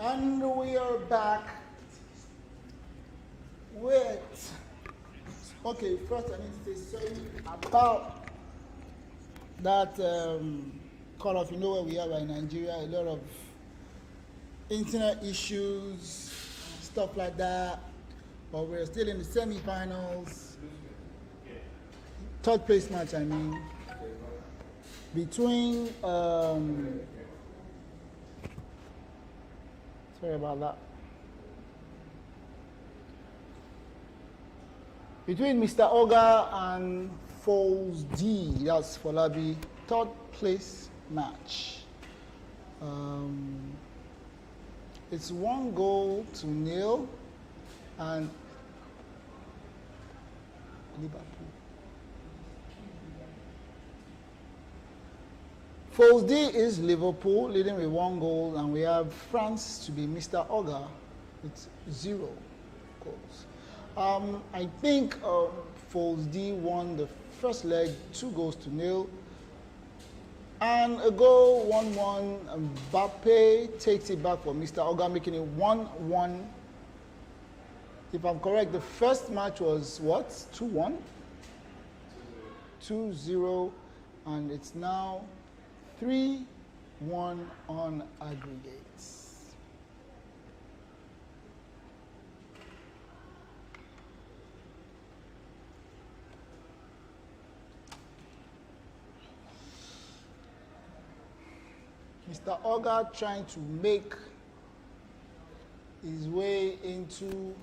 And we are back with, okay, first I need to say sorry about that call off. You know where we are in Nigeria, a lot of internet issues, stuff like that, but we're still in the semi-finals, third place match, I mean, between, sorry about that. Between Mr. Oga and Foles D, that's Folabi, third place match. It's 1-0 and Liverpool. Foles D is Liverpool, leading with 1 goal, and we have France to be Mr. Oga with 0 goals. I think Foles D won the first leg 2-0, and a goal 1-1. Mbappe takes it back for Mr. Oga, making it 1-1. If I'm correct, the first match was what? 2-1? 2-0, and it's now 3-1 on aggregates. Mr. Oga trying to make his way into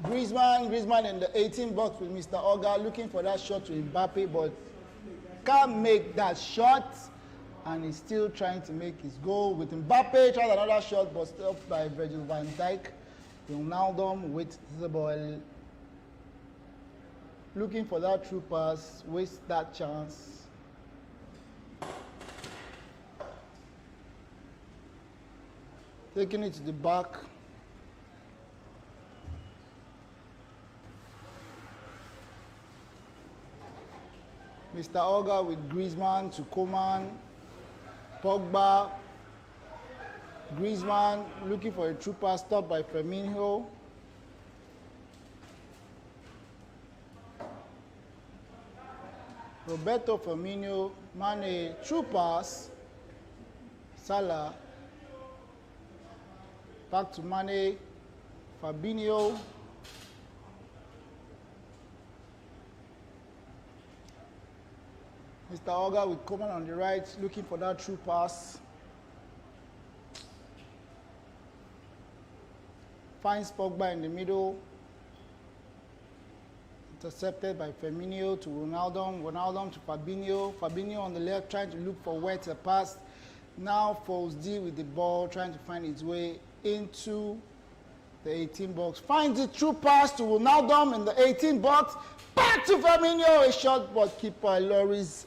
Griezmann in the 18 box with Mr. Oga, looking for that shot to Mbappe, but can't make that shot, and he's still trying to make his goal. With Mbappe, tried another shot, but stopped by Virgil van Dijk. Ronaldo with the ball, looking for that true pass, waste that chance. Taking it to the back. Mr. Oga with Griezmann to Coman, Pogba. Griezmann looking for a true pass, stopped by Firmino. Roberto Firmino, Mane, true pass. Salah. Back to Mane, Fabinho. Mr. Oga with Coman on the right, looking for that true pass. Finds Pogba in the middle. Intercepted by Firmino to Ronaldo. Ronaldo to Fabinho. Fabinho on the left trying to look for where to pass. Now Foles D with the ball, trying to find its way into the 18 box. Finds the true pass to Ronaldo in the 18 box. Back to Firmino. A shot, but keeper Lloris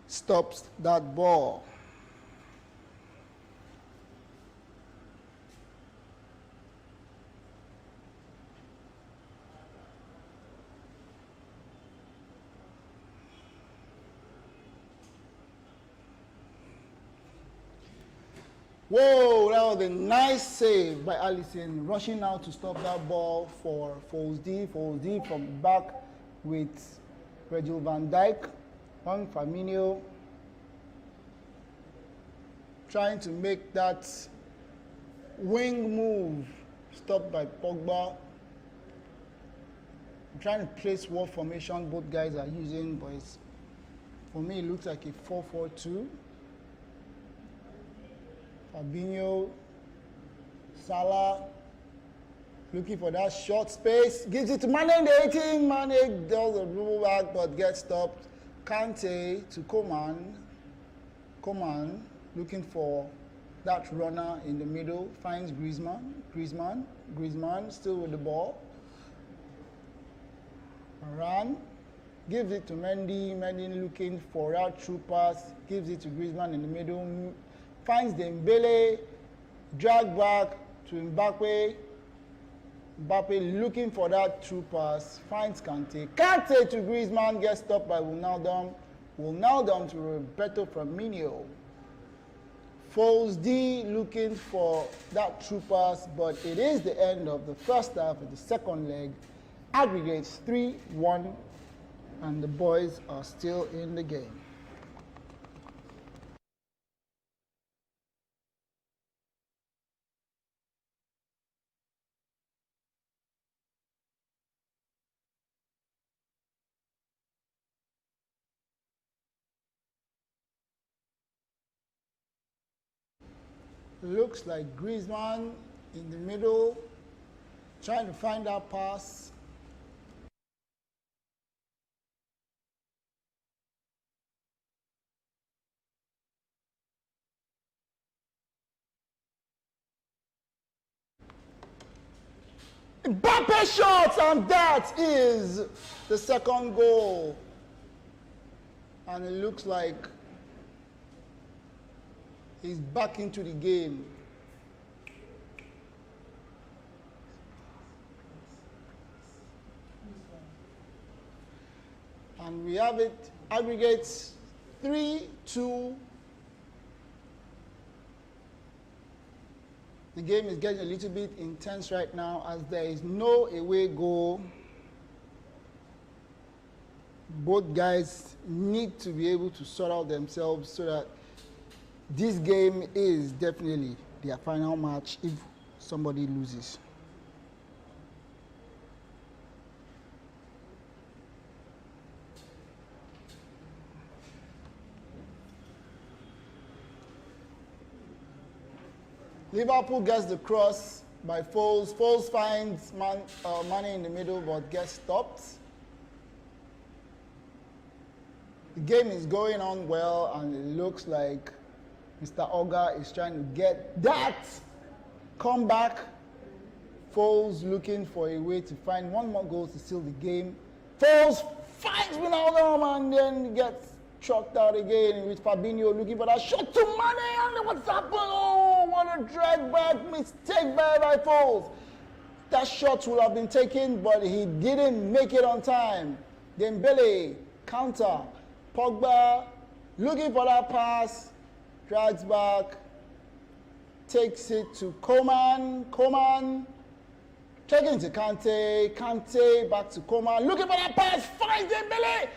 stops that ball. Whoa, that was a nice save by Alisson, rushing out to stop that ball for Foles D. Foles D from back with Virgil van Dijk on Firmino, trying to make that wing move, stopped by Pogba. I'm trying to place what formation both guys are using, but for me it looks like a 4-4-2. Fabinho, Salah, looking for that short space, gives it to Mane in the 18. Mane does a dribble back but gets stopped. Kante to Coman. Coman looking for that runner in the middle, finds Griezmann. Griezmann still with the ball. Run, gives it to Mendy. Mendy looking for that true pass, gives it to Griezmann in the middle. Finds Dembele, drag back to Mbappe. Mbappe looking for that true pass, finds Kante. Kante to Griezmann, gets stopped by Wijnaldum. Wijnaldum to Roberto Firmino. Foles D looking for that true pass, but it is the end of the first half of the second leg. Aggregates 3-1, and the boys are still in the game. Looks like Griezmann in the middle, trying to find that pass. Mbappe shot, and that is the second goal. And it looks like he's back into the game. And we have it, aggregates 3-2. The game is getting a little bit intense right now as there is no away goal. Both guys need to be able to sort out themselves so that this game is definitely their final match if somebody loses. Liverpool gets the cross by Foles. Foles finds Mane in the middle but gets stopped. The game is going on well, and it looks like Mr. Oga is trying to get that comeback. Foles looking for a way to find one more goal to seal the game. Foles finds Wijnaldum and then gets chucked out again with Fabinho looking for that shot to Mane, and what's happened? Oh, what a drag back mistake by Foles. That shot would have been taken, but he didn't make it on time. Dembele, counter. Pogba looking for that pass, drags back, takes it to Coman, taking to Kante back to Coman, looking for that pass, finds Dembele,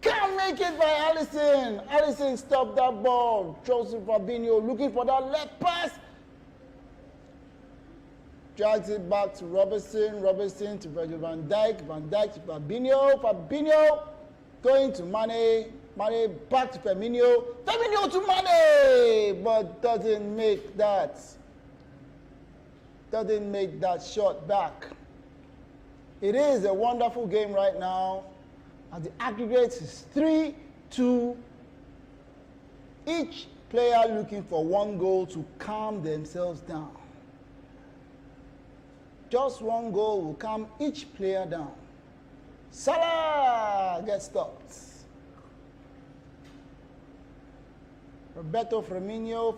can't make it by Alisson stopped that ball, throws to Fabinho, looking for that left pass, drags it back to Robertson to Virgil van Dijk to Fabinho, going to Mane back to Firmino to Mane, but doesn't make that shot back. It is a wonderful game right now, and the aggregate is 3-2. Each player looking for one goal to calm themselves down. Just one goal will calm each player down. Salah gets stopped. Roberto Firmino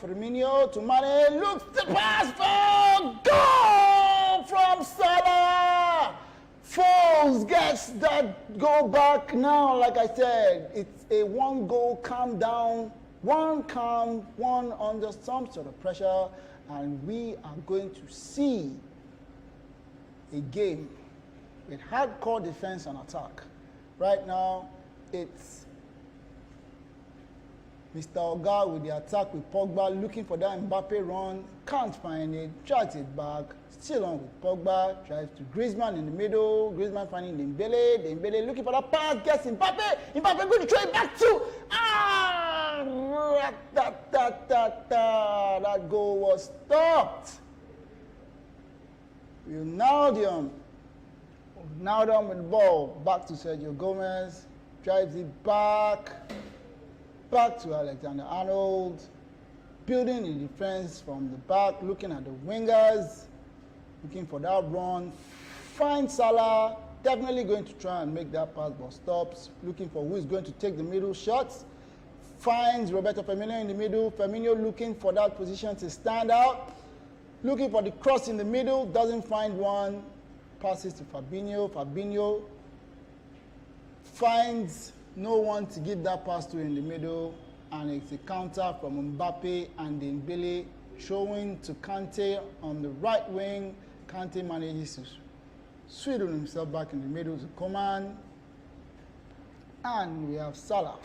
to Mane, looks the pass for goal from Salah. Foles gets that goal back now. Like I said, it's a one goal calm down, one calm, one under some sort of pressure, and we are going to see a game with hardcore defense and attack. Right now, it's Mr. Oga with the attack with Pogba, looking for that Mbappe run, can't find it, drags it back, still on with Pogba, drives to Griezmann in the middle, Griezmann finding Dembele looking for that pass, gets Mbappe going to throw it back to, that goal was stopped. Wijnaldum with the ball, back to Sergio Gomez, drives it back to Alexander-Arnold, building the defense from the back, looking at the wingers, looking for that run, finds Salah, definitely going to try and make that pass, but stops, looking for who is going to take the middle shots, finds Roberto Firmino in the middle, Firmino looking for that position to stand out, looking for the cross in the middle, doesn't find one, passes to Fabinho. Fabinho finds no one to give that pass to in the middle, and it's a counter from Mbappe and Dembele, showing to Kante on the right wing. Kante manages to swindle himself back in the middle to Coman, and we have Salah.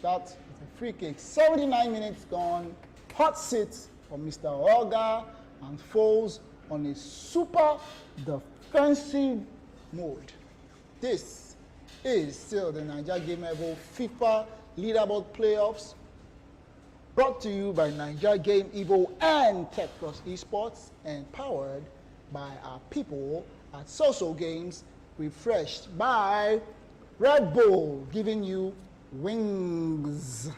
That's a free kick. 79 minutes gone. Hot seat for Mr. Olga, and falls on a super defensive mode. This is still the Nge Game Evo FIFA Leaderboard Playoffs, brought to you by Nge Game Evo and Tech Plus Esports, and powered by our people at Social Games, refreshed by Red Bull, giving you wings.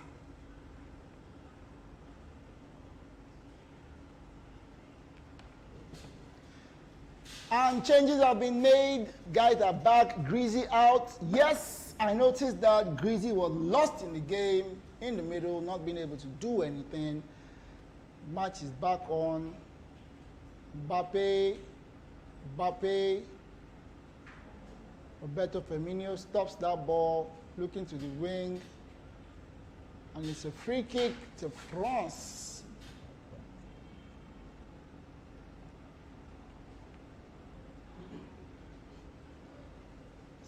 And changes have been made. Guys are back. Greasy out. Yes, I noticed that Greasy was lost in the game, in the middle, not being able to do anything. Match is back on. Mbappe. Roberto Firmino stops that ball, looking to the wing. And it's a free kick to France.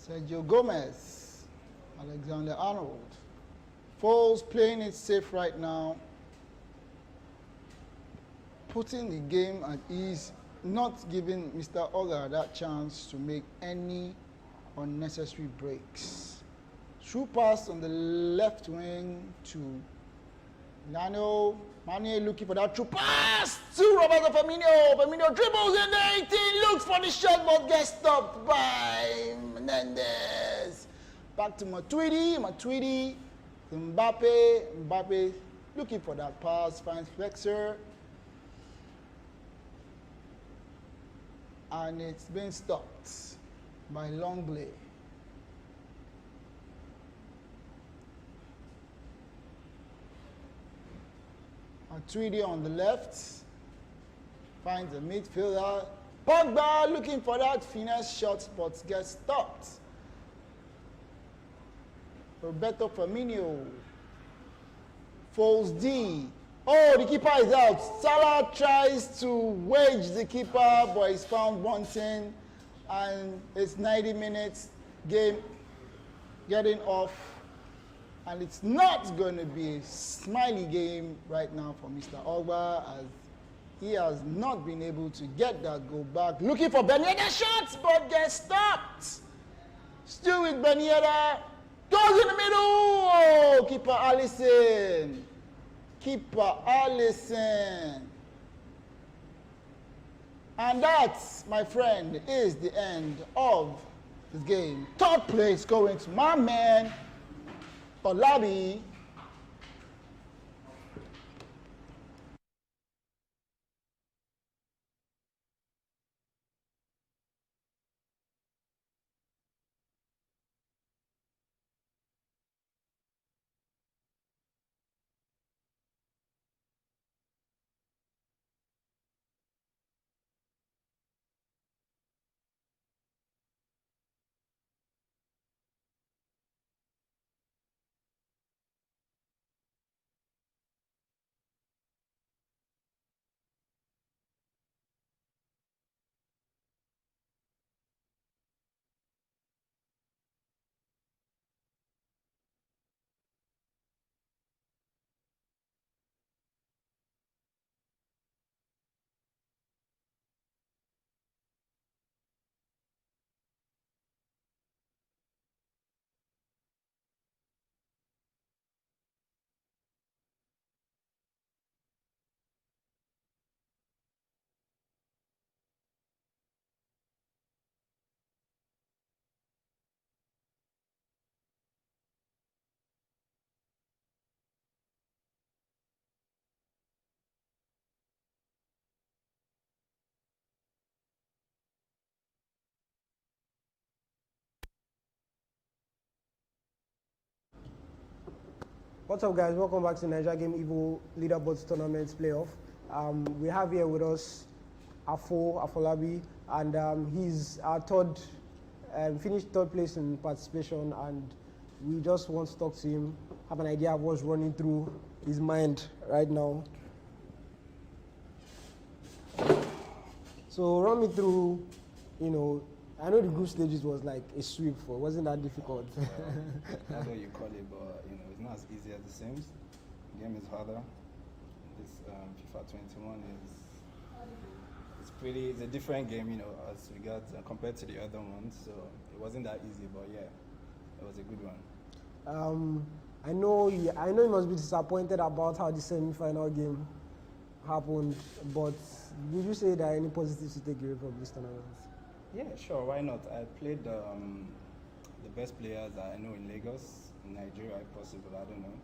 Sergio Gomez, Alexander-Arnold. Foles playing it safe right now, putting the game at ease, not giving Mr. Olga that chance to make any unnecessary breaks. Through pass on the left wing to Nano. Mane looking for that true pass to Roberto Firmino. Firmino dribbles in the 18, looks for the shot, but gets stopped by Menendez. Back to Matuidi to Mbappe looking for that pass, finds Flexer. And it's been stopped by Longley. Matuidi on the left, finds a midfielder. Pogba looking for that finesse shot, but gets stopped. Roberto Firmino. Falls D. Oh, the keeper is out. Salah tries to wedge the keeper, but he's found wanting. And it's 90 minutes game getting off. And it's not going to be a smiley game right now for Mr. Ogba, as he has not been able to get that goal back. Looking for Ben Yedder shots, but gets stopped. Still with Ben Yedder. Goes in the middle. Oh, keeper Allison. And that, my friend, is the end of this game. Third place going to my man, Olabi. What's up, guys? Welcome back to Nge Game Evo Leaderboards Tournament Playoff. We have here with us Afolabi, and he's our third, finished third place in participation, and we just want to talk to him, have an idea of what's running through his mind right now. So run me through, I know the group stages was like a sweep for, wasn't that difficult? Well, that's what you call it, but it's not as easy as it seems. The game is harder. This FIFA 21 it's a different game, as regards compared to the other ones. So it wasn't that easy, but yeah, it was a good one. I know you must be disappointed about how the semi-final game happened, but would you say there are any positives to take away from this tournament? Yeah, sure, why not? I played the best players that I know in Lagos, in Nigeria if possible, I don't know.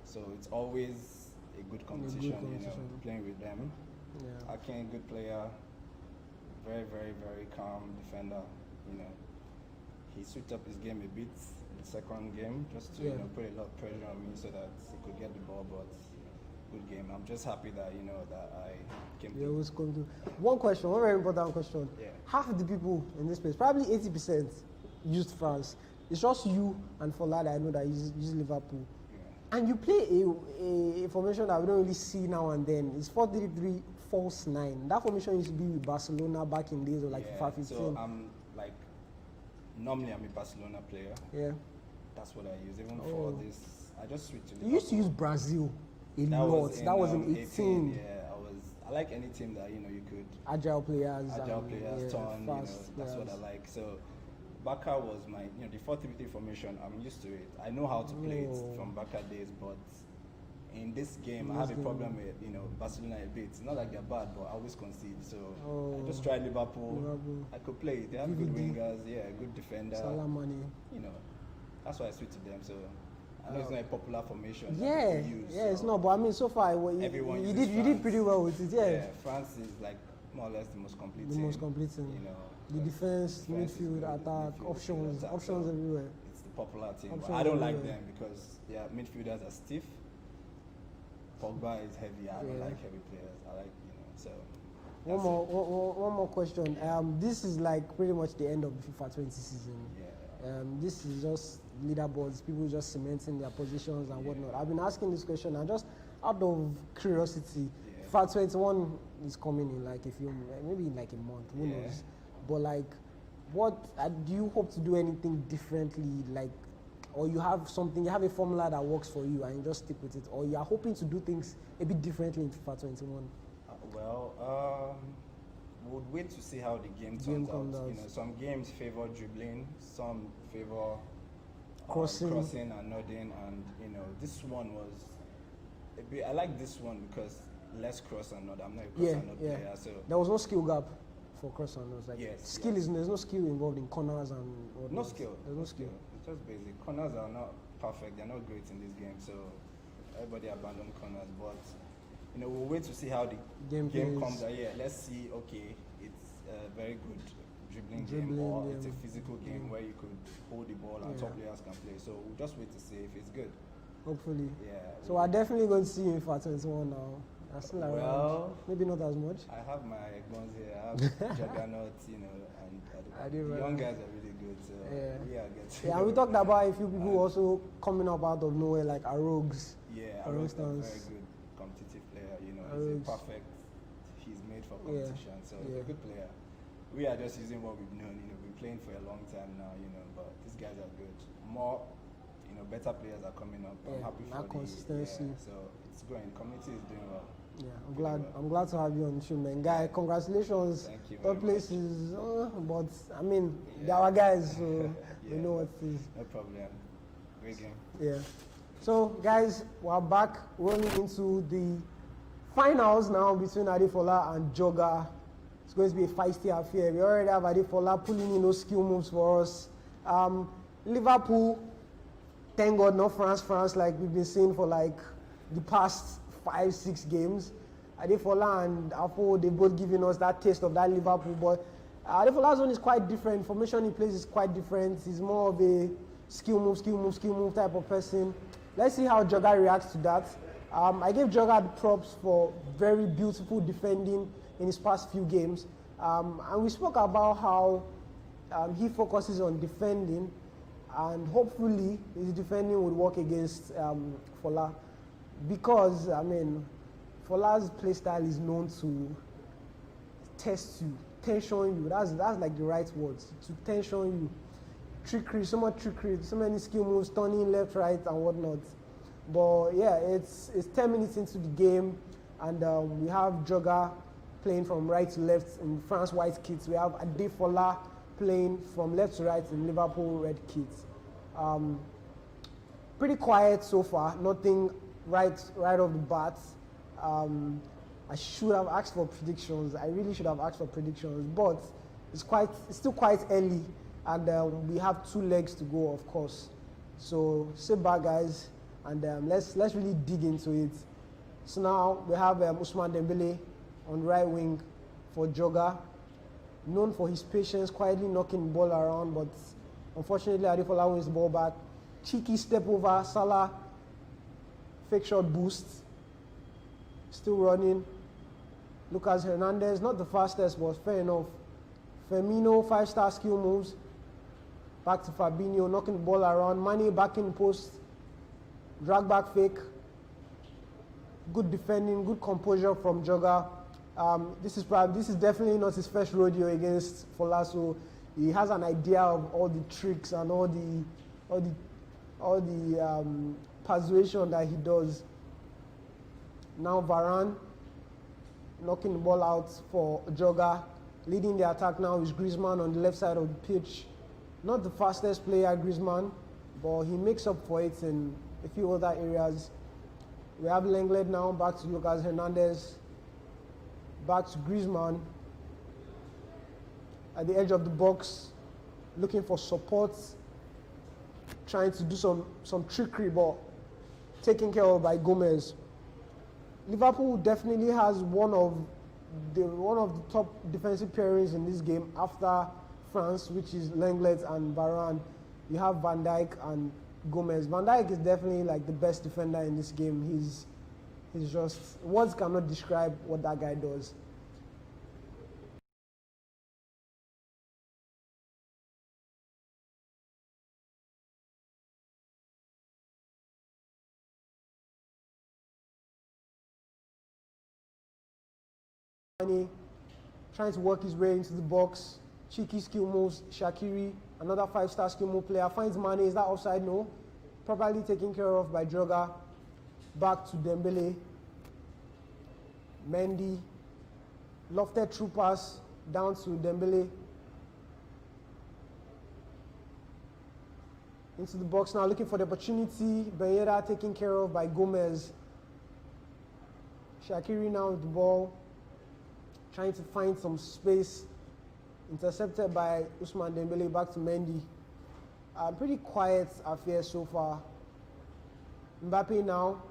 So it's always a good competition, playing with them. Yeah. Akin, good player, very, very, very calm defender, He switched up his game a bit in the second game just to put a lot of pressure on me so that he could get the ball, but good game. I'm just happy that that I came through. One question, one very important question. Yeah. Half of the people in this place, probably 80%, used France. It's just you and Fola that I know that use Liverpool. Yeah. And you play a formation that we don't really see now and then. It's 4-3-3, false 9. That formation used to be with Barcelona back in days of like FIFA 15. So normally I'm a Barcelona player. Yeah. That's what I use. Even for this, I just switched to Liverpool. You used to use Brazil a lot. That was in 18. Yeah, I like any team that you could agile players, turn. Fast that's what I like. So Barca was my the 4-3-3 formation. I'm used to it. I know how to play it from Barca days, but in this game, I have a problem with Barcelona a bit. It's not like they're bad, but I always concede. So I just tried Liverpool. I could play it. They have good wingers, good defender. Salah Mane. That's why I switched to them. So I know it's not a popular formation. It's not. But I mean, so far you did pretty well with it. Yeah. France is like more or less the most complete team. The most complete team. The defense, midfield, attack, options everywhere. It's the popular team. But I don't like them because their midfielders are stiff. Pogba is heavy. I don't like heavy players. I like so. One more question. This is like pretty much the end of the FIFA 20 season. Yeah. This is just leaderboards, people just cementing their positions and whatnot. I've been asking this question and just out of curiosity. FIFA 21 is coming in like a few, maybe in like a month. Who knows? But like, what do you hope to do anything differently? Like, or you have a formula that works for you and you just stick with it, or you are hoping to do things a bit differently in FIFA 21? We'll wait to see how the game turns out. Some games favor dribbling, some favor crossing and nodding, and this one was a bit. I like this one because less cross and nod. I'm not a cross and nod player, so there was no skill gap for cross and nods. Like there's no skill involved in corners and whatnot. No skill. There's no skill. It's just basic. Corners are not perfect. They're not great in this game, so everybody abandoned corners. But we'll wait to see how the game comes out. Let's see. Okay, it's a very good dribbling game, or it's a physical game where you could hold the ball and top players can play. So we'll just wait to see if it's good. Hopefully. Yeah. So we're definitely going to see you in FIFA 21 now. I'm still around. Well, maybe not as much. I have my ones here. I have Juggernauts, and the young guys are really good. So and we talked about a few people also coming up out of nowhere, like Arogues. Yeah, for Arogues is a instance. very good competitive player. He's a perfect. He's made for competition, so he's a good player. We are just using what we've known. We've been playing for a long time now. But these guys are good. More, better players are coming up. I'm happy for consistency. So it's going. Community is doing well. Yeah, I'm glad to have you on the show, man. Guy, congratulations. Thank you. Third place is, but I mean, they are our guys, so we know what it is. No problem. Great game. Yeah. So, guys, we're back rolling into the finals now between Adefola and Jogger. It's going to be a feisty affair. We already have Adefola pulling in those skill moves for us. Liverpool, thank God, not France, like we've been saying for like the past 5-6 games. Adefola and Afo, they both giving us that taste of that Liverpool. But Adefola's one is quite different. Formation he plays is quite different. He's more of a skill move type of person. Let's see how Jogger reacts to that. I gave Jogger the props for very beautiful defending in his past few games. And we spoke about how he focuses on defending, and hopefully his defending would work against Fola, because I mean Fola's playstyle is known to test you, tension you. That's like the right words, to tension you. Trickery, so much trickery, so many skill moves, turning left, right, and whatnot. But yeah, it's 10 minutes into the game, and we have Joga playing from right to left in France white kits. We have Adefola playing from left to right in Liverpool red kits. Pretty quiet so far, nothing right off the bat. I should have asked for predictions. I really should have asked for predictions, but it's still quite early, and we have 2 legs to go, of course. So sit back, guys, and let's really dig into it. So now we have Ousmane Dembele on right wing for Joga, known for his patience, quietly knocking the ball around, but unfortunately Adefola wins the ball back. Cheeky step over, Salah, fake shot boost, still running. Lucas Hernandez, not the fastest, but fair enough. Firmino, 5-star skill moves. Back to Fabinho, knocking the ball around. Mane back in the post. Drag back fake. Good defending, good composure from Joga. This is definitely not his first rodeo against Fola, so he has an idea of all the tricks and all the persuasion that he does. Now Varane knocking the ball out for Joga. Leading the attack now is Griezmann on the left side of the pitch. Not the fastest player, Griezmann, but he makes up for it in a few other areas. We have Lenglet now, back to Lucas Hernandez, back to Griezmann at the edge of the box, looking for support, trying to do some trickery, but taken care of by Gomez. Liverpool definitely has one of the top defensive pairings in this game after France, which is Lenglet and Varane. You have Van Dijk and Gomez. Van Dijk is definitely like the best defender in this game. He's just, words cannot describe what that guy does. Trying to work his way into the box. Cheeky skill moves. Shaqiri, another 5-star skill move player, finds Mane. Is that offside? No. Properly taken care of by Joga. Back to Dembele. Mendy. Lofted through pass down to Dembele. Into the box now, looking for the opportunity. Bayeda taken care of by Gomez. Shaqiri now with the ball, trying to find some space, intercepted by Ousmane Dembele. Back to Mendy. Pretty quiet affair so far. Mbappe now,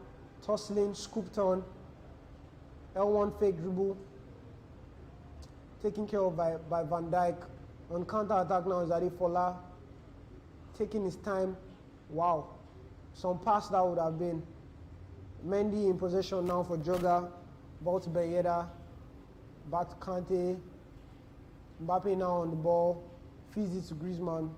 tussling, scooped on, L1 fake dribble, taken care of by Van Dijk. On counter attack now is Adefola, taking his time. Wow, some pass that would have been. Mendy in possession now for Joga, ball to Bayeda. Back to Kante. Mbappe now on the ball. Feeds it to Griezmann.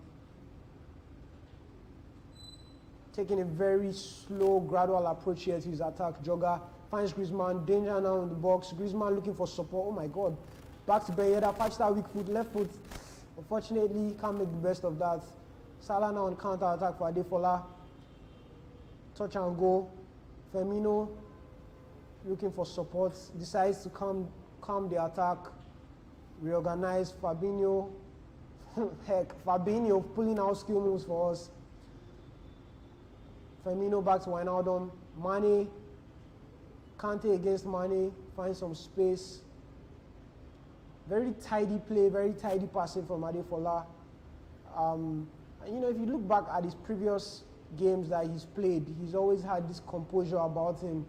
Taking a very slow, gradual approach here to his attack. Joga finds Griezmann. Danger now in the box. Griezmann looking for support. Oh my God. Back to Bayeda. 5-star weak foot, left foot. Unfortunately, can't make the best of that. Salah now on counter attack for Adefola. Touch and go. Firmino looking for support. Decides to calm the attack, reorganize. Fabinho, heck, Fabinho pulling out skill moves for us. Firmino back to Wijnaldum. Mane, Kante against Mane, find some space. Very tidy play, very tidy passing from Adefola. And you know, if you look back at his previous games that he's played, he's always had this composure about him,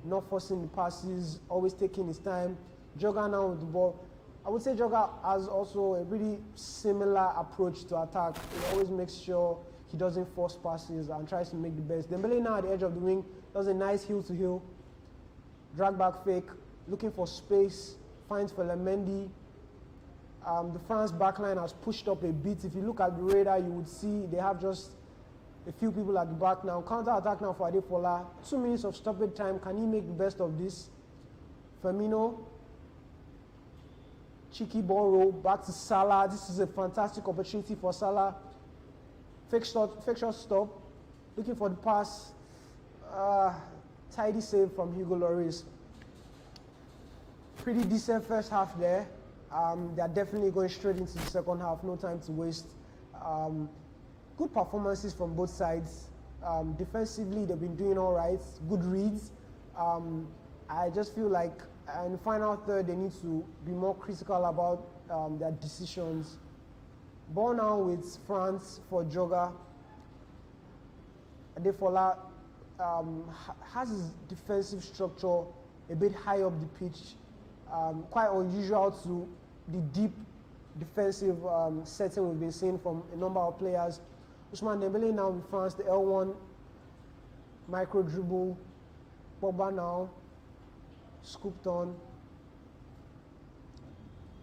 not forcing the passes, always taking his time. Joga now with the ball. I would say Joga has also a really similar approach to attack. He always makes sure he doesn't force passes and tries to make the best. Dembele now at the edge of the wing does a nice heel to heel, drag back fake, looking for space, finds Mendy, The France backline has pushed up a bit. If you look at the radar, you would see they have just a few people at the back now. Counter attack now for Adefola. 2 minutes of stoppage time. Can he make the best of this? Firmino. Cheeky ball roll. Back to Salah. This is a fantastic opportunity for Salah. Fake shot stop. Looking for the pass. Tidy save from Hugo Lloris. Pretty decent first half there. They're definitely going straight into the second half. No time to waste. Good performances from both sides. Defensively, they've been doing all right. Good reads. I just feel like in the final third, they need to be more critical about their decisions. Ball now with France for Joga. Adefola has his defensive structure a bit high up the pitch. Quite unusual to the deep defensive setting we've been seeing from a number of players. Ousmane Dembele now with France, the L1 micro dribble. Pogba now scooped on.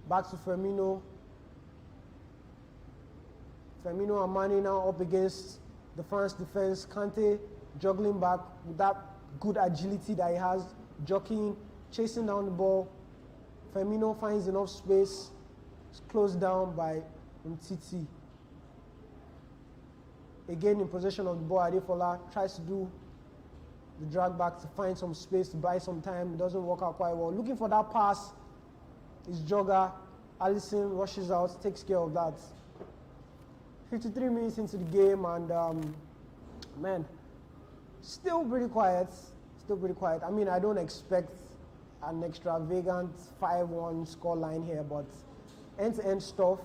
Back to Firmino. Firmino and Mane now up against the France defense. Kante juggling back with that good agility that he has, jockeying, chasing down the ball. Firmino finds enough space. It's closed down by Umtiti. Again in possession of the ball, Adefola tries to do the drag back to find some space to buy some time. It doesn't work out quite well. Looking for that pass is Joga. Alisson rushes out, takes care of that. 53 minutes into the game, and man, still pretty quiet. Still pretty quiet. I mean, I don't expect an extravagant 5-1 scoreline here, but end-to-end stuff.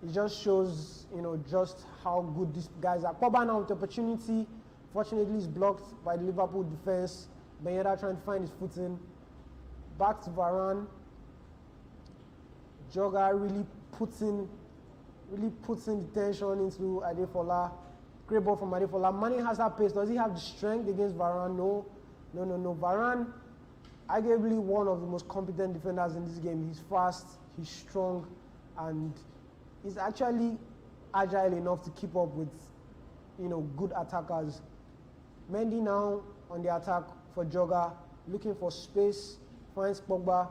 It just shows, just how good these guys are. Pogba now with the opportunity. Fortunately, he's blocked by the Liverpool defense. Ben Yedder trying to find his footing. Back to Varane. Joga really puts in the tension into Adefola. Great ball from Adefola. Mane has that pace. Does he have the strength against Varane? No. Varane, arguably one of the most competent defenders in this game. He's fast, he's strong, and he's actually agile enough to keep up with, good attackers. Mendy now on the attack for Joga, looking for space, finds Pogba.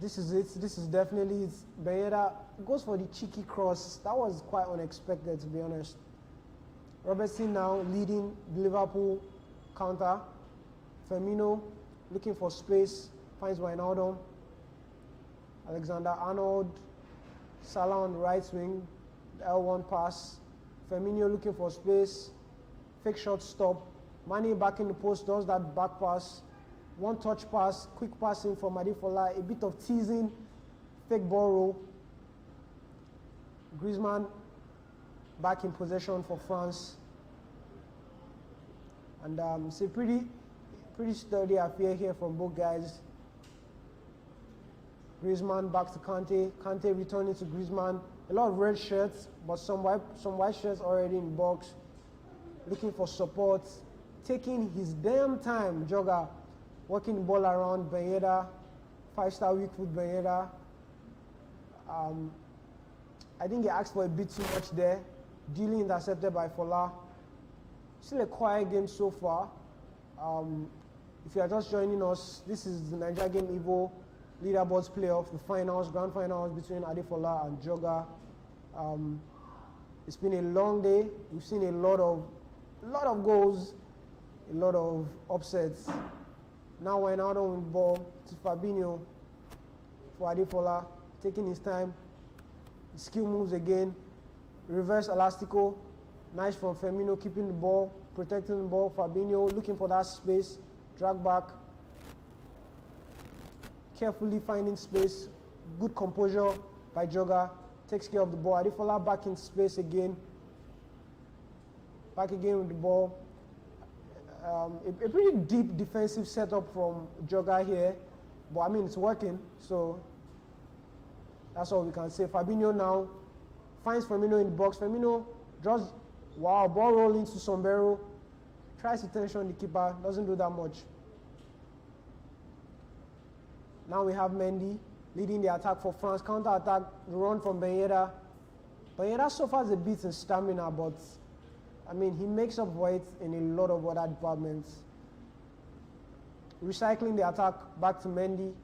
This is it. This is definitely it. Ben Yedder goes for the cheeky cross. That was quite unexpected, to be honest. Robertson now leading the Liverpool counter. Firmino looking for space, finds Wijnaldum. Alexander-Arnold. Salah on the right wing. The L1 pass. Firmino looking for space. Fake shot stop. Mane back in the post, does that back pass. One touch pass, quick passing from Adefola, a bit of teasing, fake ball roll. Griezmann back in possession for France. And it's a pretty sturdy affair here from both guys. Griezmann back to Kante. Kante returning to Griezmann. A lot of red shirts, but some white shirts already in the box. Looking for support. Taking his damn time, Joga. Working the ball around Ben Yedder. 5-star weak foot Ben Yedder. I think he asked for a bit too much there. Duly intercepted by Fola. Still a quiet game so far. If you are just joining us, this is the Nigeria Game Evo Leaderboards Playoff, the finals, grand finals between Adefola and Joga. It's been a long day. We've seen a lot of goals, a lot of upsets. Now Wijnaldum with the ball to Fabinho for Adefola, taking his time. Skill moves again. Reverse elastico. Nice from Firmino, keeping the ball, protecting the ball. Fabinho looking for that space. Drag back. Carefully finding space. Good composure by Joga. Takes care of the ball. Adefola back in space again. Back again with the ball. A pretty deep defensive setup from Joga here. But I mean, it's working. So that's all we can say. Fabinho now finds Firmino in the box. Firmino draws, ball rolling to Sombrero. Tries to tension the keeper, doesn't do that much. Now we have Mendy leading the attack for France. Counter-attack, run from Ben Yedder. Ben Yedder suffers a bit in stamina, but I mean, he makes up for it in a lot of other departments. Recycling the attack back to Mendy.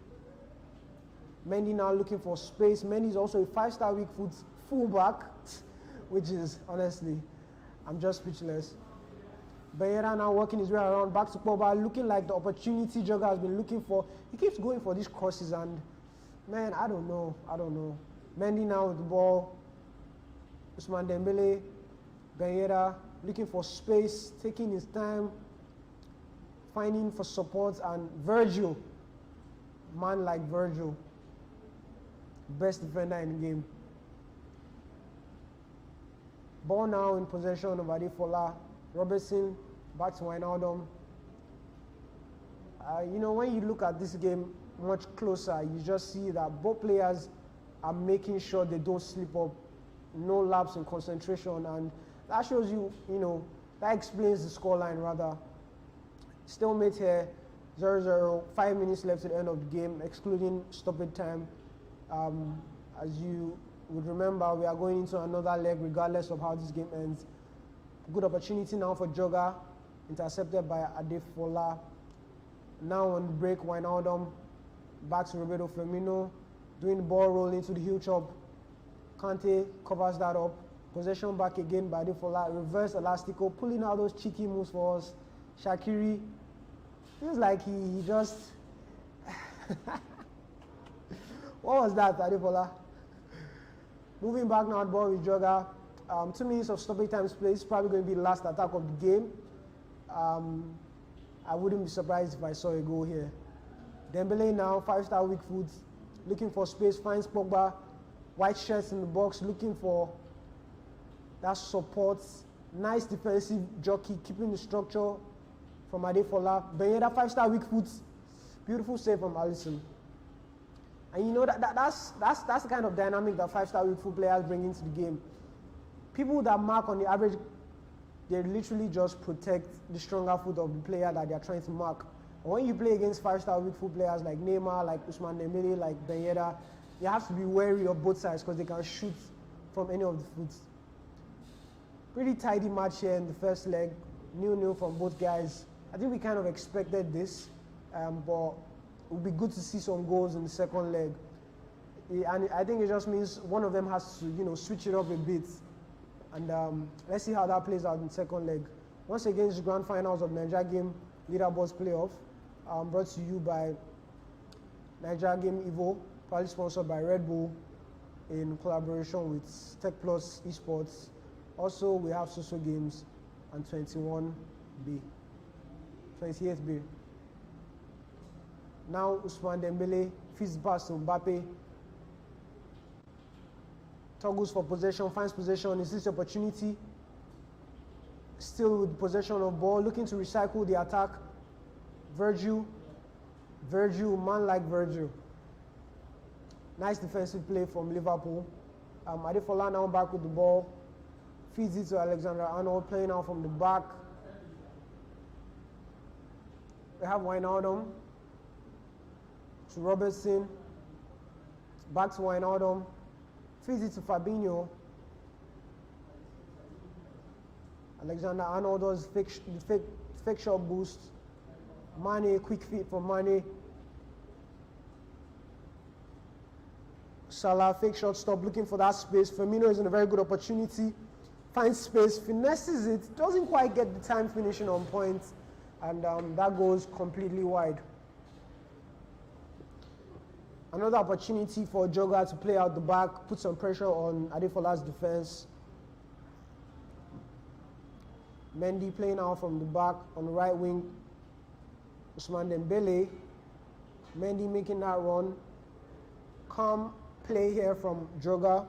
Mendy now looking for space. Mendy is also a 5-star weak foot fullback, which is, honestly, I'm just speechless. Ben Yedder now working his way around back to Pogba, looking like the opportunity Jogger has been looking for. He keeps going for these crosses and, man, I don't know. Mendy now with the ball. Ousmane Dembele, Ben Yedder looking for space, taking his time, finding for support, and Virgil, man like Virgil, best defender in the game. Ball now in possession of Adefola. Robertson back to Wijnaldum. You know, when you look at this game much closer, you just see that both players are making sure they don't slip up, no lapse in concentration, and that shows you, that explains the scoreline rather. Stalemate here, 0-0, 5 minutes left at the end of the game, excluding stoppage time. As you would remember, we are going into another leg regardless of how this game ends. Good opportunity now for Jogger, intercepted by Adefola. Now on break, Wijnaldum, back to Roberto Firmino, doing the ball roll into the heel chop. Kante covers that up. Possession back again by Adefola. Reverse elastico, pulling out those cheeky moves for us. Shaqiri feels like he just... What was that, Adefola? Moving back now, ball with Jogger. 2 minutes of stoppage time play. It's probably going to be the last attack of the game. I wouldn't be surprised if I saw a goal here. Dembele now, 5-star weak foot, looking for space, finds Pogba. White shirts in the box, looking for that support. Nice defensive jockey, keeping the structure from Adefola. Ben Yedder, 5-star weak foot. Beautiful save from Alisson. And you know that's the kind of dynamic that 5-star weak foot players bring into the game. People that mark on the average, they literally just protect the stronger foot of the player that they're trying to mark. And when you play against 5-star weak foot players like Neymar, like Ousmane Dembele, like Ben Yedder, you have to be wary of both sides because they can shoot from any of the foots. Pretty tidy match here in the first leg, 0-0 from both guys. I think we kind of expected this, but it would be good to see some goals in the second leg. And I think it just means one of them has to, switch it up a bit. And let's see how that plays out in the second leg. Once again, it's the grand finals of Nge Game Leaderboards Play Off, brought to you by Nge Game Evo, proudly sponsored by Red Bull in collaboration with Tech Plus Esports. Also, we have Social Games and 28B. Now, Ousmane Dembele feeds the pass to Mbappe. Toggles for possession, finds possession, is this opportunity? Still with possession of ball, looking to recycle the attack. Virgil, man like Virgil. Nice defensive play from Liverpool. Adefola now back with the ball. Feeds it to Alexander-Arnold, playing out from the back. We have Wijnaldum. To Robertson. Back to Wijnaldum. Feeds it to Fabinho. Alexander-Arnold does fake shot boost. Mane, quick feet for Mane. Salah, fake shot stop, looking for that space. Firmino is in a very good opportunity. Finds space, finesses it, doesn't quite get the time finishing on point, and that goes completely wide. Another opportunity for Jogger to play out the back, put some pressure on Adefola's defense. Mendy playing out from the back on the right wing. Ousmane Dembele. Mendy making that run. Calm play here from Jogger.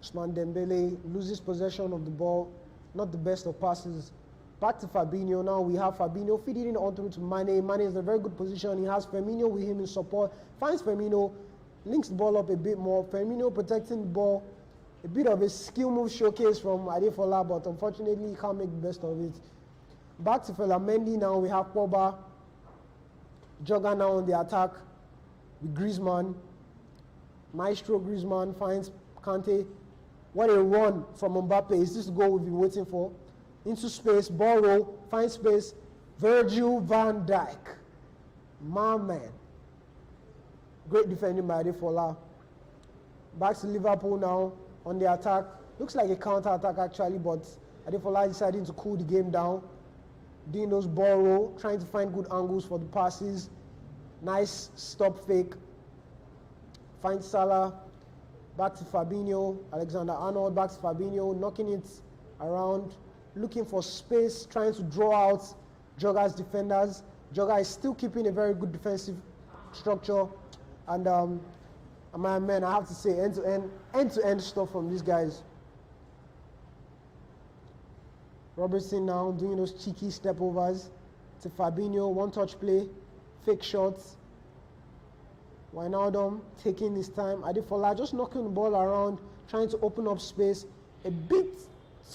Ousmane Dembele loses possession of the ball. Not the best of passes. Back to Fabinho. Now we have Fabinho feeding it onto to Mane. Mane is in a very good position. He has Firmino with him in support. Finds Firmino. Links the ball up a bit more. Firmino protecting the ball. A bit of a skill move showcase from Adefola, but unfortunately he can't make the best of it. Back to Mendy now. We have Pogba. Jogger now on the attack with Griezmann. Maestro Griezmann finds Kante. What a run from Mbappe. Is this goal we've been waiting for? Into space, ball roll, finds space. Virgil van Dijk. My man. Great defending by Adefola. Back to Liverpool now on the attack. Looks like a counter-attack actually, but Adefola deciding to cool the game down. Doing those ball roll, trying to find good angles for the passes. Nice stop fake. Finds Salah. Back to Fabinho. Alexander-Arnold back to Fabinho, knocking it around, looking for space, trying to draw out Jogger's defenders. Jogger is still keeping a very good defensive structure. And my man, I have to say, end-to-end stuff from these guys. Robertson now doing those cheeky step overs to Fabinho, one-touch play, fake shots. Wijnaldum taking his time. Adefola just knocking the ball around, trying to open up space. A bit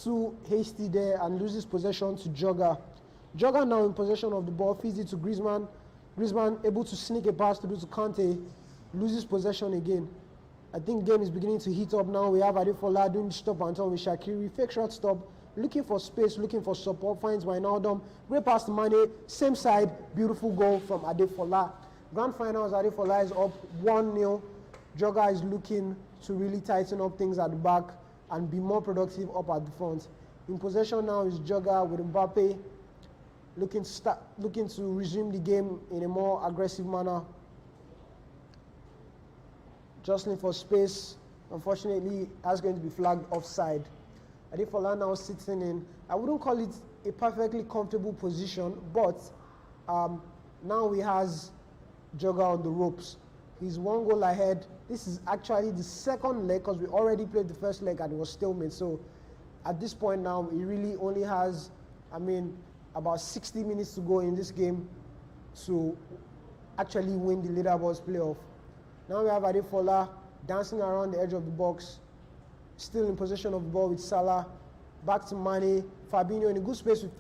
too hasty there and loses possession to Jogger. Jogger now in possession of the ball, feeds it to Griezmann. Griezmann able to sneak a pass through to Kante, loses possession again. I think game is beginning to heat up now. We have Adefola doing the stop and turn with Shaqiri. Fake shot stop, looking for space, looking for support, finds Wijnaldum. Great pass to Mane, same side, beautiful goal from Adefola. Grand finals, Adefola is up 1-0. Jogger is looking to really tighten up things at the back and be more productive up at the front. In possession now is Jogger with Mbappe looking to resume the game in a more aggressive manner. Jostling for space, unfortunately, that's going to be flagged offside. Adefola now sitting in, I wouldn't call it a perfectly comfortable position, but now he has Jogger on the ropes. He's one goal ahead. This is actually the second leg because we already played the first leg and it was stalemate. So at this point now, he really only has, about 60 minutes to go in this game to actually win the leaderboards playoff. Now we have Adefola dancing around the edge of the box, still in possession of the ball with Salah. Back to Mane. Fabinho in a good space with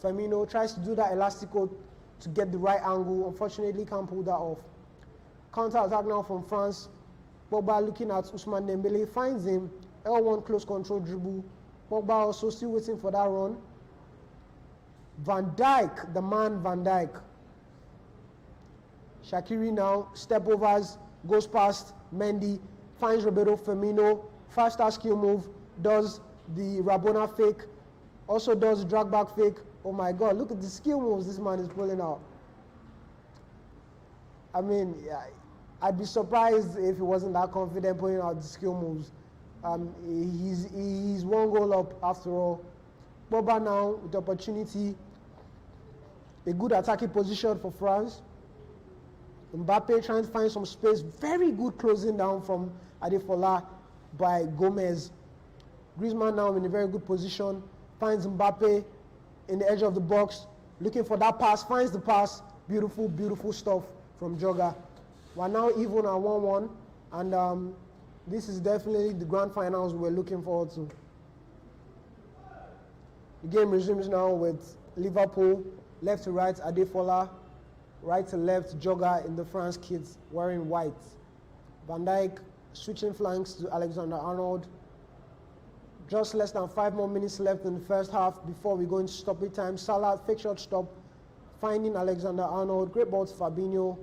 Firmino, tries to do that elastico to get the right angle. Unfortunately, can't pull that off. Counter-attack now from France. Pogba looking at Ousmane Dembele, finds him. L1 close control dribble. Pogba also still waiting for that run. Van Dijk, the man Van Dijk. Shaqiri now, step overs, goes past Mendy, finds Roberto Firmino, faster skill move, does the Rabona fake, also does drag back fake. Oh my God, look at the skill moves this man is pulling out. I'd be surprised if he wasn't that confident pulling out the skill moves. He's one goal up after all. Pogba now with the opportunity, a good attacking position for France. Mbappe trying to find some space, very good closing down from Adefola by Gomez. Griezmann now in a very good position, finds Mbappe in the edge of the box, looking for that pass, finds the pass. Beautiful, beautiful stuff from Jogger. We're now even at 1-1, and this is definitely the grand finals we're looking forward to. The game resumes now with Liverpool, left to right, Adefola, right to left, Jogger in the France kits wearing white. Van Dijk switching flanks to Alexander-Arnold. Just less than 5 more minutes left in the first half before we go into stoppage time. Salah, fake shot stop, finding Alexander-Arnold. Great ball to Fabinho.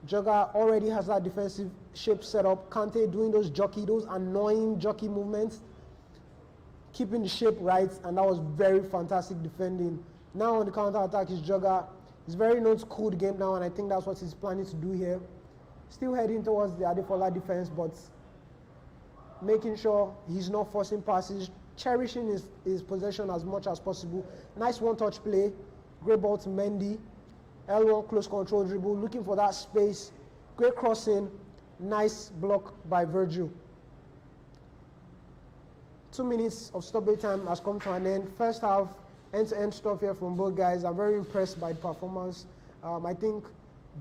Jogger already has that defensive shape set up. Kante doing those annoying jockey movements, keeping the shape right, and that was very fantastic defending. Now on the counter-attack is Jogger. He's very known to cool the game down, and I think that's what he's planning to do here. Still heading towards the Adefola defense, but making sure he's not forcing passes, cherishing his possession as much as possible. Nice one-touch play. Great ball to Mendy. L1 close control dribble, looking for that space. Great crossing. Nice block by Virgil. 2 minutes of stoppage time has come to an end. First half, end-to-end stuff here from both guys. I'm very impressed by the performance. I think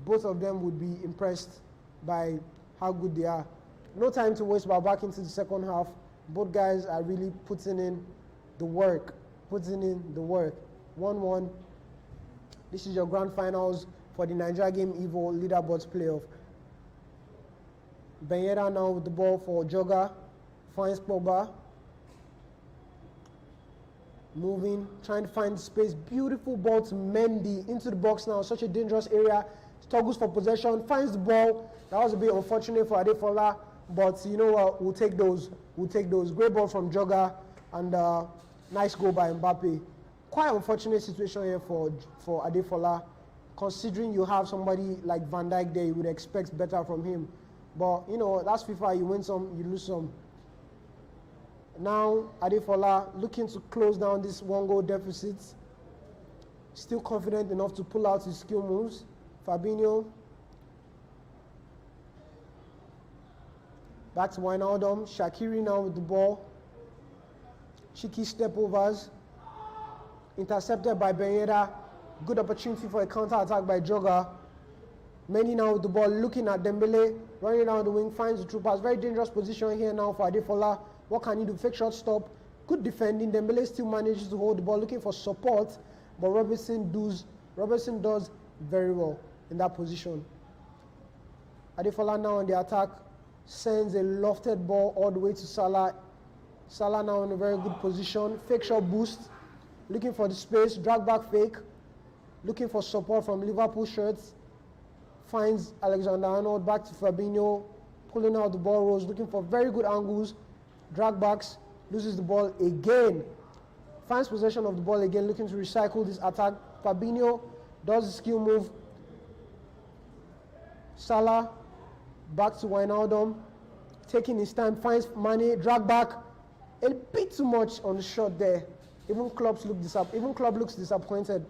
both of them would be impressed by how good they are. No time to waste, but back into the second half. Both guys are really putting in the work. 1-1. This is your grand finals for the Nigeria Game Evo Leaderboards Playoff. Benyeda now with the ball for Joga, finds Pogba. Moving, trying to find space. Beautiful ball to Mendy into the box now. Such a dangerous area. Struggles for possession, finds the ball. That was a bit unfortunate for Adefola, but you know what? We'll take those. We'll take those. Great ball from Joga and nice goal by Mbappe. Quite unfortunate situation here for Adefola. Considering you have somebody like Van Dijk there, you would expect better from him. But you know, that's FIFA. You win some, you lose some. Now Adefola looking to close down this 1-goal deficit. Still confident enough to pull out his skill moves. Fabinho. Back to Wijnaldum. Shaqiri now with the ball. Cheeky step overs. Intercepted by Benyeda. Good opportunity for a counter attack by Joga. Mendy now with the ball, looking at Dembele, running down the wing, finds the troopers. Very dangerous position here now for Adefola. What can he do? Fake shot stop. Good defending. Dembele still manages to hold the ball, looking for support, but Robertson does very well in that position. Adefola now on the attack, sends a lofted ball all the way to Salah. Salah now in a very good position. Fake shot boost, looking for the space, drag back fake, looking for support from Liverpool shirts. Finds Alexander-Arnold, back to Fabinho, pulling out the ball rolls, looking for very good angles, drag backs, loses the ball again. Finds possession of the ball again, looking to recycle this attack. Fabinho does the skill move. Salah, back to Wijnaldum, taking his time, finds Mane, drag back. A bit too much on the shot there. Even Klopp looks disappointed.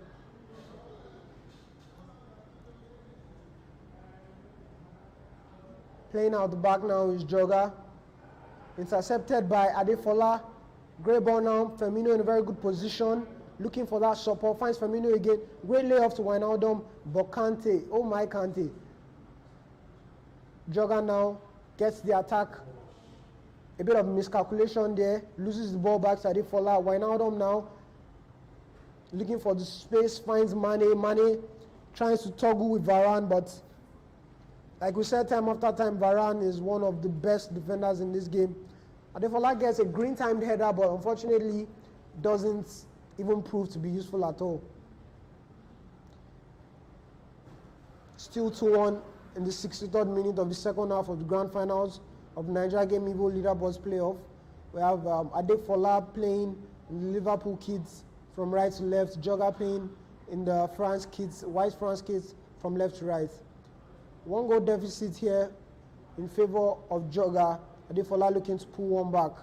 Playing out the back now is Joga. Intercepted by Adefola. Great ball now. Firmino in a very good position. Looking for that support. Finds Firmino again. Great layoff to Wijnaldum. But Kante. Oh my Kante. Joga now gets the attack. A bit of miscalculation there. Loses the ball back to Adefola. Wijnaldum now looking for the space. Finds Mane. Mane tries to toggle with Varane, but like we said time after time, Varane is one of the best defenders in this game. Adefola gets a green-timed header, but unfortunately doesn't even prove to be useful at all. Still 2-1 in the 63rd minute of the second half of the grand finals of the Nigeria Game Evo Leaderboards Playoff. We have Adefola playing in the Liverpool kids from right to left, Joga playing in the France kids, white France kids from left to right. 1-goal deficit here in favor of Joga. Adefola looking to pull one back.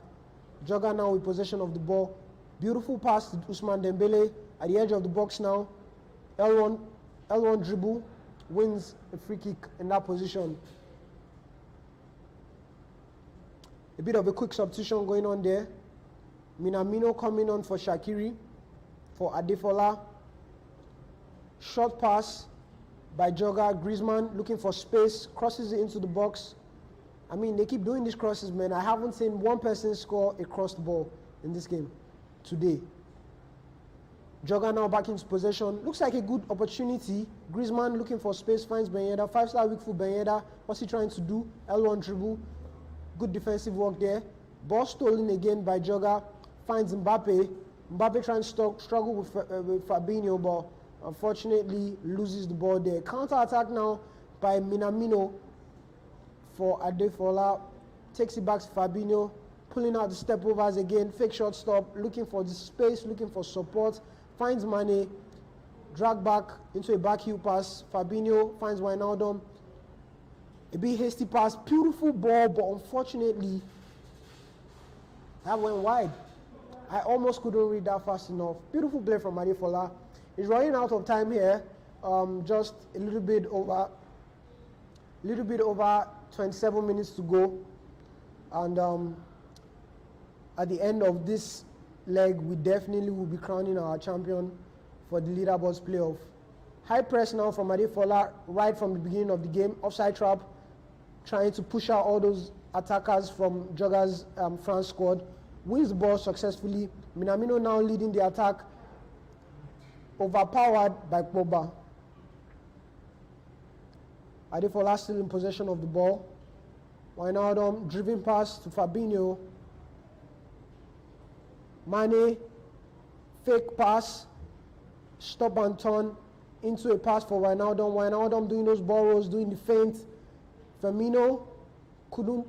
Joga now with possession of the ball. Beautiful pass to Ousmane Dembele at the edge of the box now. L1 dribble, wins a free kick in that position. A bit of a quick substitution going on there. Minamino coming on for Shaqiri, for Adefola. Short pass by Joga. Griezmann looking for space, crosses it into the box. I mean, they keep doing these crosses, man. I haven't seen one person score a crossed ball in this game today. Joga now back into possession. Looks like a good opportunity. Griezmann looking for space, finds Benyeda. 5-star weak for Benyeda. What's he trying to do? L1 dribble. Good defensive work there. Ball stolen again by Joga. Finds Mbappe. Mbappe trying to struggle with Fabinho, but unfortunately loses the ball there. Counter attack now by Minamino for Adefola. Takes it back to Fabinho. Pulling out the step overs again. Fake shot stop. Looking for the space. Looking for support. Finds Mane. Drag back into a back heel pass. Fabinho finds Wijnaldum. A bit hasty pass. Beautiful ball, but unfortunately that went wide. I almost couldn't read that fast enough. Beautiful play from Adefola. He's running out of time here. Just a little bit over 27 minutes to go. And at the end of this leg, we definitely will be crowning our champion for the Leaderboards Playoff. High press now from Adefola right from the beginning of the game. Offside trap, trying to push out all those attackers from Joga's France squad. Wins the ball successfully. Minamino now leading the attack. Overpowered by Pogba. Adefola still in possession of the ball. Wijnaldum driven pass to Fabinho. Mane, fake pass, stop and turn into a pass for Wijnaldum. Wijnaldum doing those ball rolls, doing the feint. Firmino couldn't.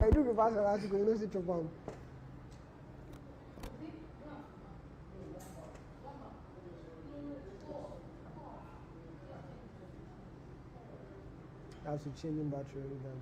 I do reverse elastic, you know, sit your palm. I have to change in battery every time.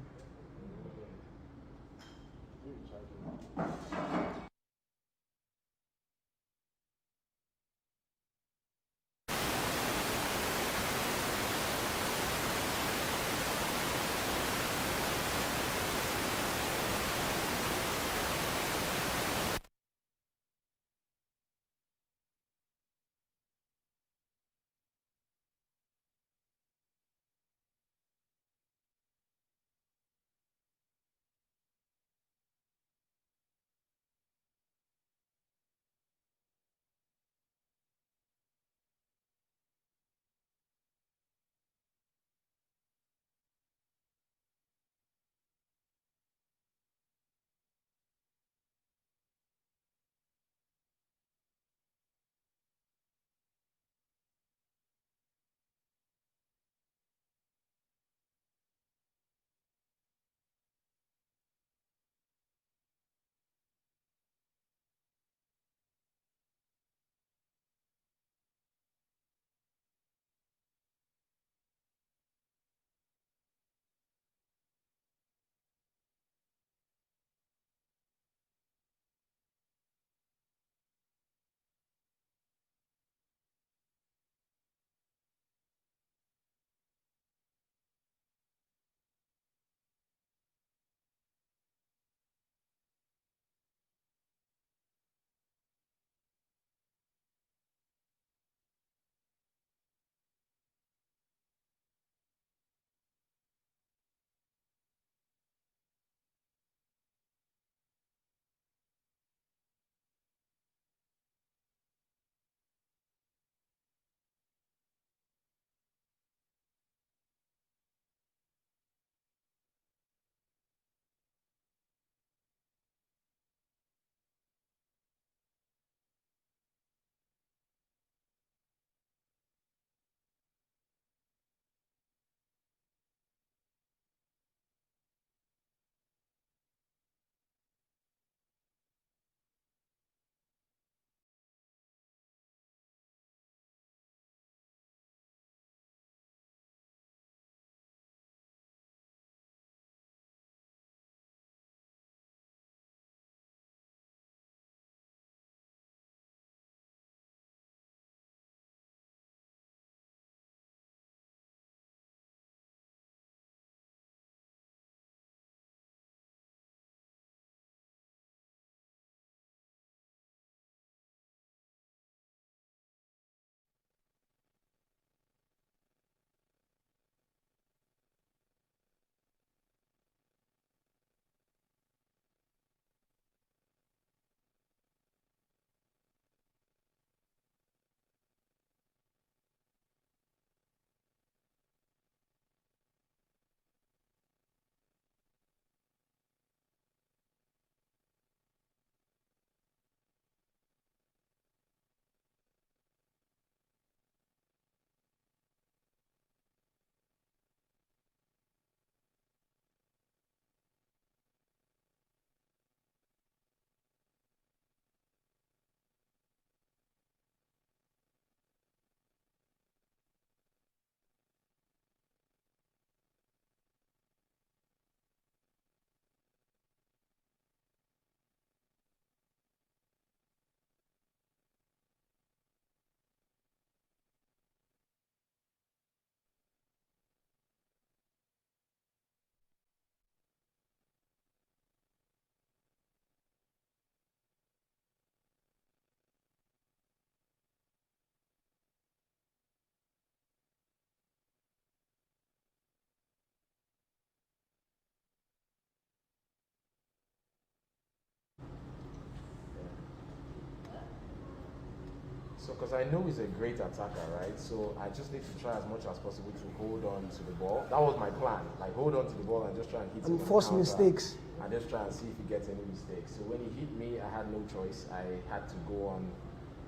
So, because I know he's a great attacker, right? So I just need to try as much as possible to hold on to the ball. That was my plan. Like, hold on to the ball and just try and hit him. And force mistakes. And just try and see if he gets any mistakes. So when he hit me, I had no choice. I had to go on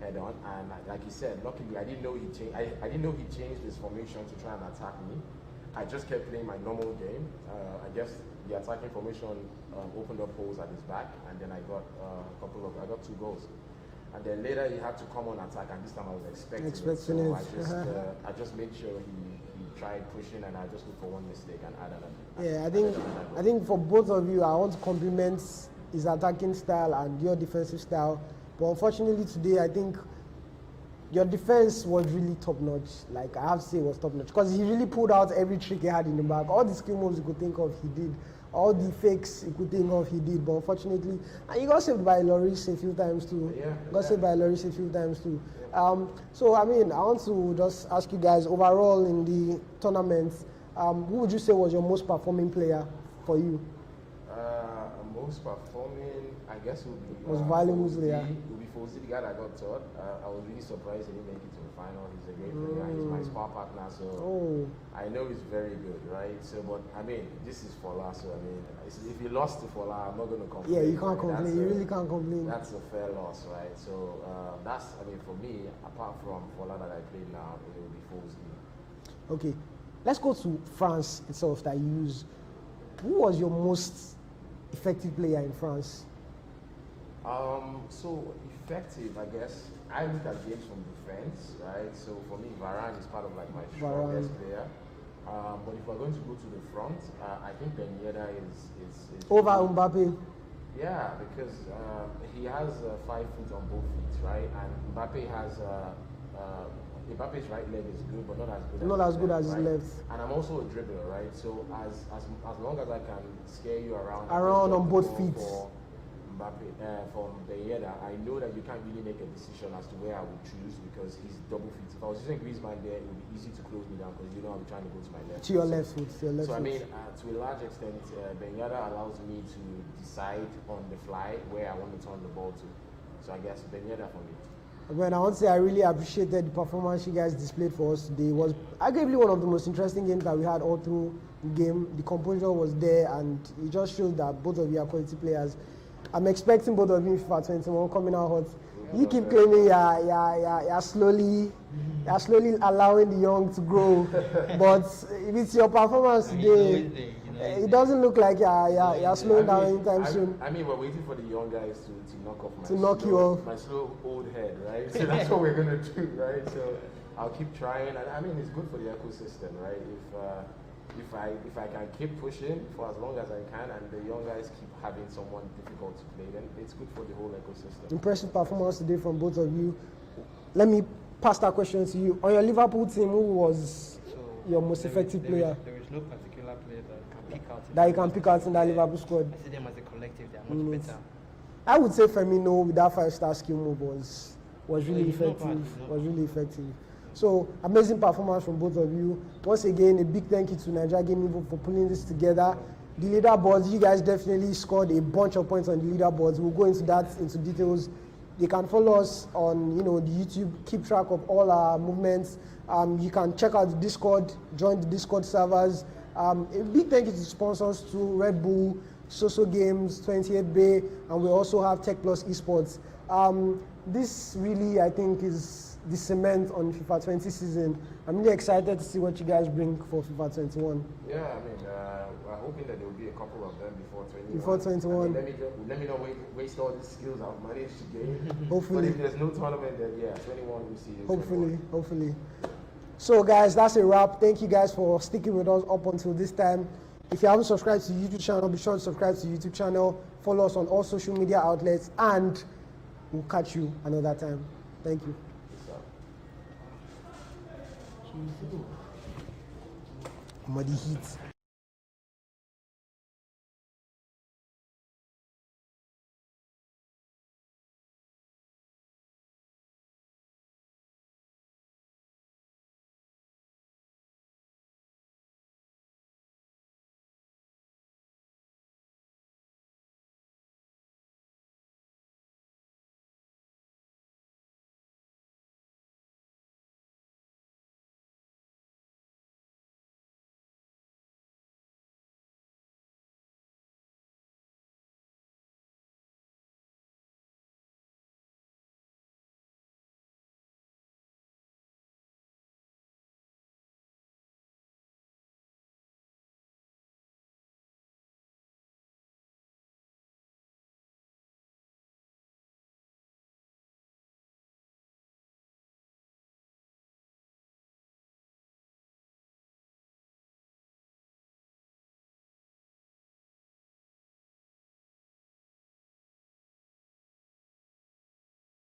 head on. And like he said, luckily I didn't know he changed. I didn't know he changed his formation to try and attack me. I just kept playing my normal game. I guess the attacking formation opened up holes at his back, and then I got I got 2 goals. And then later he had to come on attack, and this time I was expecting it. So I just made sure he tried pushing, and I just looked for one mistake and added it. Yeah, I think for both of you, I want to compliment his attacking style and your defensive style. But unfortunately today, I think your defense was really top notch. Like, I have to say it was top notch, because he really pulled out every trick he had in the bag. All the skill moves you could think of, he did. All the fakes you could think of, he did. But unfortunately, and he got saved by Loris a few times too. Saved by Loris a few times too. So I mean, I want to just ask you guys, overall in the tournament, who would you say was your most performing player for you? Most performing, I guess, would be most valuable player. The guy that got third. I was really surprised he didn't make it to the final. He's a great player. He's my spar partner, so I know he's very good, right? So, but I mean, this is Fola, so I mean, if you lost to Fola, I'm not going to complain. Yeah, you can't complain. You really can't complain. That's a fair loss, right? So that's, I mean, for me, apart from Fola that I played now, it will be Foles. Okay, let's go to France itself that you use. Who was your most effective player in France? So effective, I guess. I look at games from defense, right? So for me, Varane is part of like my strongest player. But if we're going to go to the front, I think Ben Yedder is over Mbappe. Yeah, because he has 5 foot on both feet, right? And Mbappe has Mbappe's right leg is good, but not as good as his left. And I'm also a dribbler, right? So as long as I can scare you around on both feet. Mbappe, from Ben Yedder, I know that you can't really make a decision as to where I would choose, because he's double feet. If I was using Griezmann there, it would be easy to close me down, because you know I'm trying to go to my left. To your left foot. So I mean, to a large extent, Ben Yedder allows me to decide on the fly where I want to turn the ball to. So I guess Ben Yedder for me. When I want to say I really appreciated the performance you guys displayed for us today. It was arguably one of the most interesting games that we had all through the game. The composure was there, and it just showed that both of you are quality players. I'm expecting both of you in FIFA21 coming out hot. You keep claiming you're slowly allowing the young to grow, but if it's your performance today, it doesn't look like you're slowing down anytime soon. I mean, we're waiting for the young guys to knock off my slow old head, right? So that's what we're gonna do, right? So I'll keep trying, and I mean, it's good for the ecosystem, right? If I can keep pushing for as long as I can, and the young guys keep having someone difficult to play, then it's good for the whole ecosystem. Impressive performance today from both of you. Let me pass that question to you. On your Liverpool team, who was your most effective player? There is no particular player that can pick out. That you can pick out in that Liverpool squad. I see them as a collective. They are much better. I would say Firmino with that 5-star skill move was really effective. So, amazing performance from both of you. Once again, a big thank you to Nigeria Gaming for pulling this together. The leaderboards, you guys definitely scored a bunch of points on the leaderboards. We'll go into details. You can follow us on the YouTube, keep track of all our movements. You can check out the Discord, join the Discord servers. A big thank you to sponsors to Red Bull, Soso Games, 28 Bay, and we also have Tech Plus Esports. This really, I think, is the cement on FIFA 20 season. I'm really excited to see what you guys bring for FIFA 21. Yeah, I mean, we're hoping that there will be a couple of them before 21. Before 21. I mean, let me not waste all these skills I've managed to gain. Hopefully. But if there's no tournament, then yeah, 21 we'll see. Hopefully. So guys, that's a wrap. Thank you guys for sticking with us up until this time. If you haven't subscribed to the YouTube channel, be sure to subscribe to the YouTube channel. Follow us on all social media outlets, and we'll catch you another time. Thank you. Muddy heat.